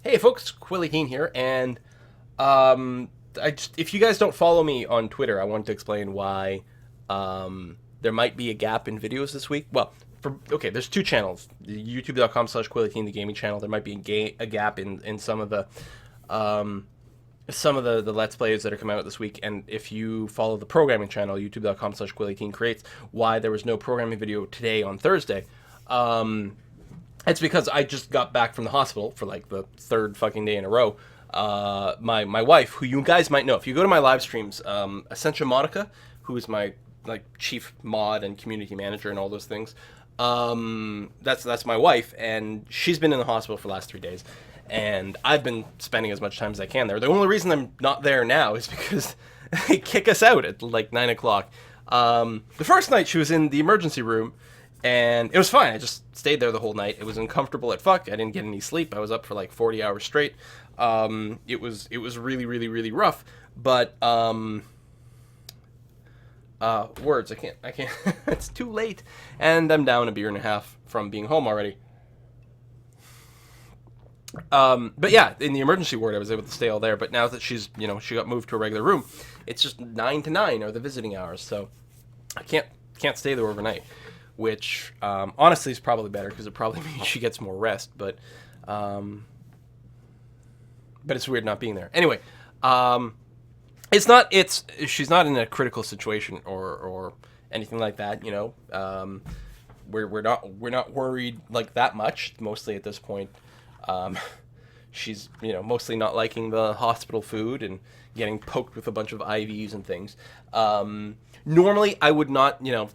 Hey folks, Quilly18 here, and if you guys don't follow me on Twitter, I wanted to explain why there might be a gap in videos this week. Well, there's two channels: YouTube.com/Quilly18, the gaming channel. There might be a gap in some of the Let's Plays that are coming out this week, and if you follow the programming channel, YouTube.com/Quilly18 creates, why there was no programming video today on Thursday. It's because I just got back from the hospital for like the third fucking day in a row. My wife, who you guys might know, if you go to my live streams, Essentia Monica, who is my like chief mod and community manager and all those things, that's my wife, and she's been in the hospital for the last 3 days, and I've been spending as much time as I can there. The only reason I'm not there now is because they kick us out at like 9 o'clock. The first night she was in the emergency room, and it was fine. I just stayed there the whole night. It was uncomfortable at fuck. I didn't get any sleep. I was up for like 40 hours straight. It was really, really, really rough. But words. I can't. It's too late, and I'm down a beer and a half from being home already. But yeah, in the emergency ward, I was able to stay all there. But now that she got moved to a regular room, it's just 9 to 9 are the visiting hours. So I can't stay there overnight. Which honestly is probably better because it probably means she gets more rest. But it's weird not being there. Anyway, she's not in a critical situation or anything like that. We're not worried like that much. Mostly at this point, she's mostly not liking the hospital food and getting poked with a bunch of IVs and things. Normally, I would not. There's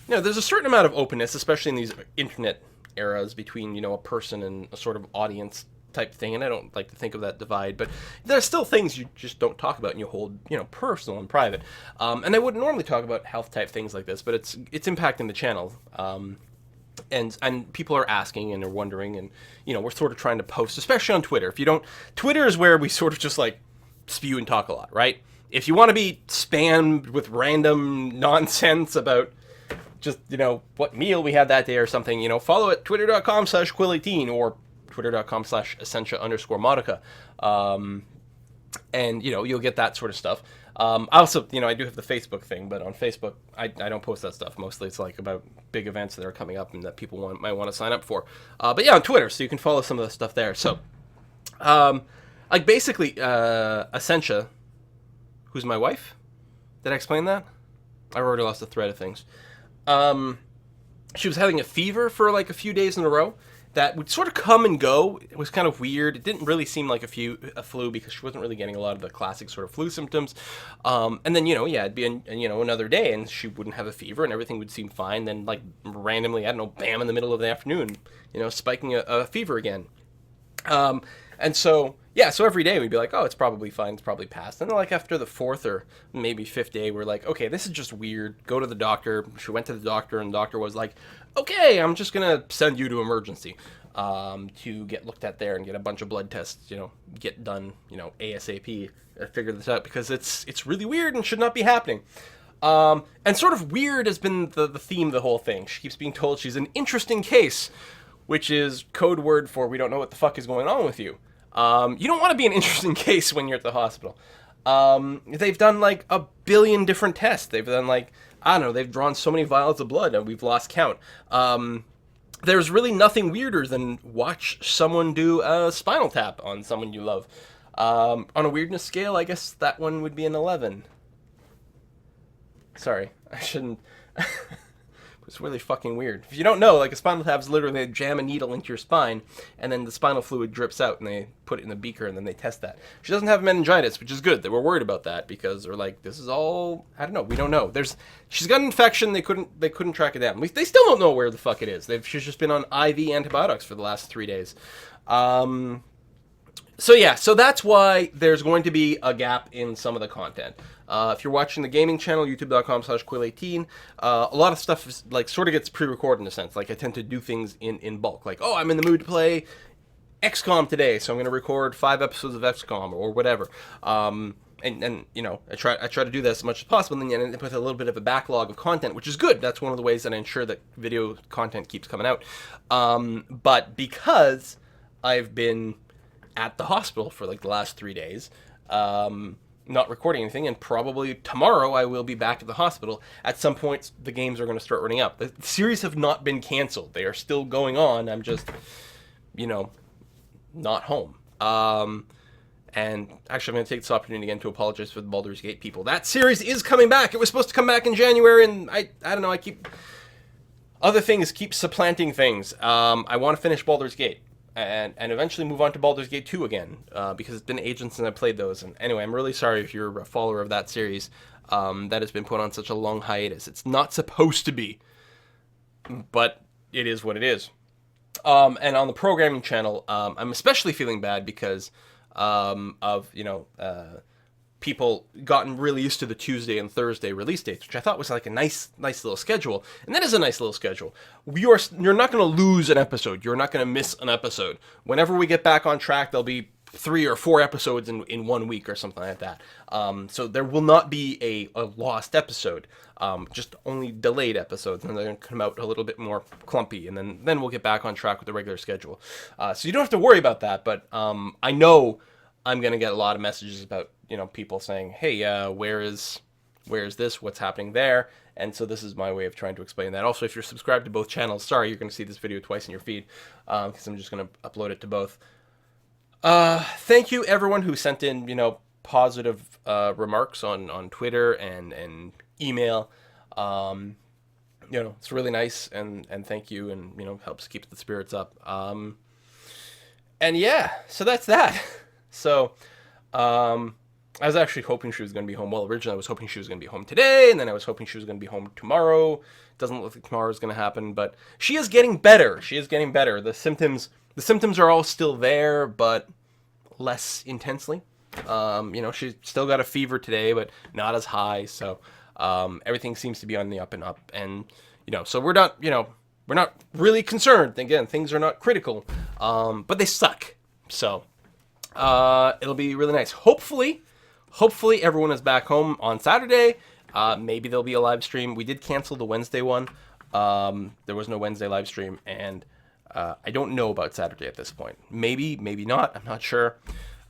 there's a certain amount of openness, especially in these internet eras, between, a person and a sort of audience type thing, and I don't like to think of that divide, but there's still things you just don't talk about and you hold, personal and private. And I wouldn't normally talk about health type things like this, but it's impacting the channel. And people are asking and they're wondering, and, we're sort of trying to post, especially on Twitter. Twitter is where we sort of just like spew and talk a lot, right? If you want to be spammed with random nonsense about just, what meal we had that day or something, follow it, twitter.com/Quilly18 or twitter.com/Essentia_Monica. And, you'll get that sort of stuff. I also, I do have the Facebook thing, but on Facebook, I don't post that stuff. Mostly it's like about big events that are coming up and that people might want to sign up for. But yeah, on Twitter, so you can follow some of the stuff there. So, basically, Essentia, who's my wife? Did I explain that? I've already lost the thread of things. She was having a fever for like a few days in a row that would sort of come and go. It was kind of weird. It didn't really seem like a flu because she wasn't really getting a lot of the classic sort of flu symptoms. And then, it'd be, another day and she wouldn't have a fever and everything would seem fine. Then like randomly, I don't know, bam, in the middle of the afternoon, spiking a fever again. And so, yeah, so every day we'd be like, oh, it's probably fine, it's probably passed. And then like after the fourth or maybe fifth day, we're like, okay, this is just weird. Go to the doctor. She went to the doctor and the doctor was like, okay, I'm just going to send you to emergency to get looked at there and get a bunch of blood tests, get done, ASAP. I figured this out because it's really weird and should not be happening. And sort of weird has been the theme of the whole thing. She keeps being told she's an interesting case, which is code word for we don't know what the fuck is going on with you. You don't want to be an interesting case when you're at the hospital. They've done like a billion different tests. They've done like, I don't know, they've drawn so many vials of blood and we've lost count. There's really nothing weirder than watch someone do a spinal tap on someone you love. On a weirdness scale, I guess that one would be an 11. Sorry, I shouldn't... It's really fucking weird. If you don't know, like a spinal tap is literally they jam a needle into your spine and then the spinal fluid drips out and they put it in the beaker and then they test that. She doesn't have meningitis, which is good. They were worried about that because they're like, this is all, I don't know, we don't know. She's got an infection, they couldn't track it down. They still don't know where the fuck it is. She's just been on IV antibiotics for the last 3 days. So yeah, so that's why there's going to be a gap in some of the content. If you're watching the gaming channel, youtube.com/Quilly18, a lot of stuff is, like, sort of gets pre-recorded in a sense. Like, I tend to do things in bulk. Like, oh, I'm in the mood to play XCOM today, so I'm going to record 5 episodes of XCOM or whatever. And I try to do that as much as possible, and then you end up with a little bit of a backlog of content, which is good. That's one of the ways that I ensure that video content keeps coming out. But because I've been at the hospital for like the last 3 days, not recording anything, and probably tomorrow I will be back at the hospital. At some point, the games are going to start running up. The series have not been canceled. They are still going on. I'm just, not home. And actually, I'm going to take this opportunity again to apologize for the Baldur's Gate people. That series is coming back. It was supposed to come back in January, and I don't know, other things keep supplanting things. I want to finish Baldur's Gate and eventually move on to Baldur's Gate 2 again, because it's been ages since I played those. And anyway, I'm really sorry if you're a follower of that series that has been put on such a long hiatus. It's not supposed to be, but it is what it is. And on the programming channel, I'm especially feeling bad because of people gotten really used to the Tuesday and Thursday release dates, which I thought was like a nice little schedule. And that is a nice little schedule. You're not going to lose an episode. You're not going to miss an episode. Whenever we get back on track, there'll be 3 or 4 episodes in 1 week or something like that. So there will not be a lost episode, just only delayed episodes, and they're going to come out a little bit more clumpy, and then we'll get back on track with the regular schedule. So you don't have to worry about that, but I know I'm going to get a lot of messages about, people saying, hey, where is this? What's happening there? And so this is my way of trying to explain that. Also, if you're subscribed to both channels, sorry, you're going to see this video twice in your feed, because I'm just going to upload it to both. Thank you everyone who sent in, positive remarks on Twitter and email. It's really nice, and thank you, and helps keep the spirits up. And yeah, so that's that. So I was actually hoping she was going to be home. Well, originally I was hoping she was going to be home today, and then I was hoping she was going to be home tomorrow. Doesn't look like tomorrow is going to happen, but she is getting better. The symptoms are all still there, but less intensely. She's still got a fever today, but not as high. So everything seems to be on the up and up, and so we're not really concerned. Again, things are not critical, but they suck. So it'll be really nice. Hopefully everyone is back home on Saturday. Maybe there'll be a live stream. We did cancel the Wednesday one. There was no Wednesday live stream, and I don't know about Saturday at this point. Maybe not. I'm not sure.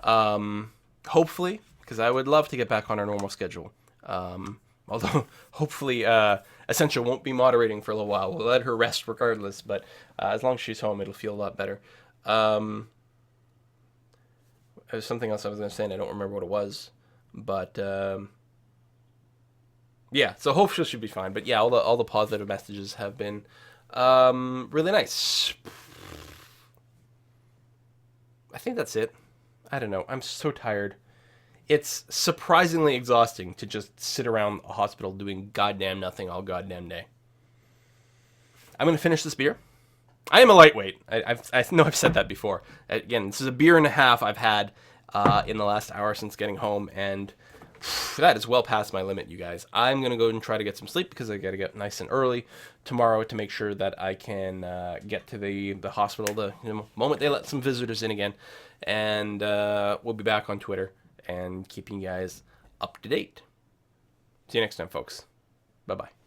Hopefully, because I would love to get back on our normal schedule. Although, hopefully, Essentia won't be moderating for a little while. We'll let her rest regardless, but as long as she's home, it'll feel a lot better. There's something else I was going to say, and I don't remember what it was. But, yeah, so hopefully she'll be fine. But, yeah, all the positive messages have been really nice. I think that's it. I don't know. I'm so tired. It's surprisingly exhausting to just sit around a hospital doing goddamn nothing all goddamn day. I'm going to finish this beer. I am a lightweight. I know I've said that before. Again, this is a beer and a half I've had in the last hour since getting home, and that is well past my limit, you guys. I'm going to go and try to get some sleep because I got to get nice and early tomorrow to make sure that I can get to the hospital the moment they let some visitors in again. And we'll be back on Twitter and keeping you guys up to date. See you next time, folks. Bye-bye.